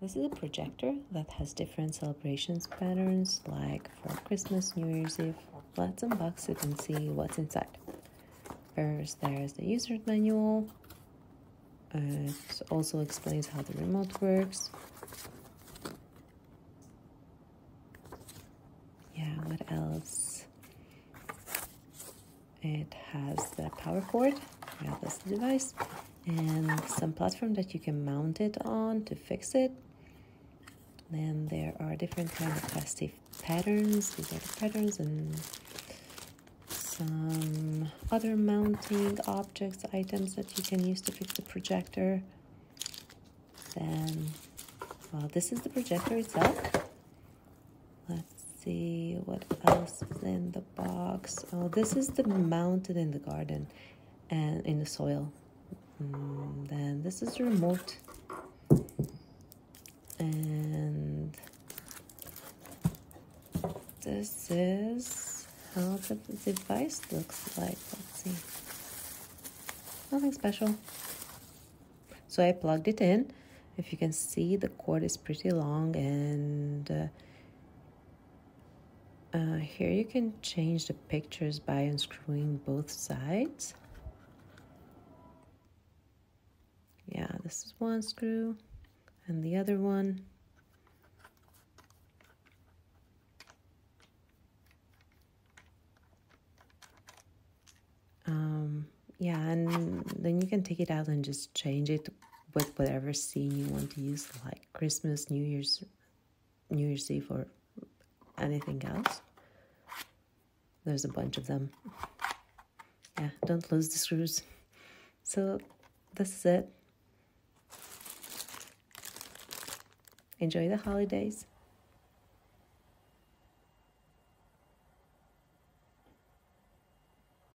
This is a projector that has different celebrations patterns, like for Christmas, New Year's Eve. Let's unbox it and see what's inside. First, there's the user manual. It also explains how the remote works. Yeah, what else? It has the power cord. Yeah, that's the device. And some platform that you can mount it on to fix it. Then there are different kinds of festive patterns. These are the patterns, and some other mounting objects, items that you can use to fix the projector. Then, well, this is the projector itself. Let's see what else is in the box. Oh, this is the mounted in the garden and in the soil. Then this is the remote. And this is how the device looks like. Let's see. Nothing special. So I plugged it in. If you can see, the cord is pretty long, and here you can change the pictures by unscrewing both sides. Yeah, this is one screw and the other one. Yeah, and then you can take it out and just change it with whatever scene you want to use, like Christmas, New Year's Eve, or anything else. There's a bunch of them. Yeah, don't lose the screws. So this is it. Enjoy the holidays.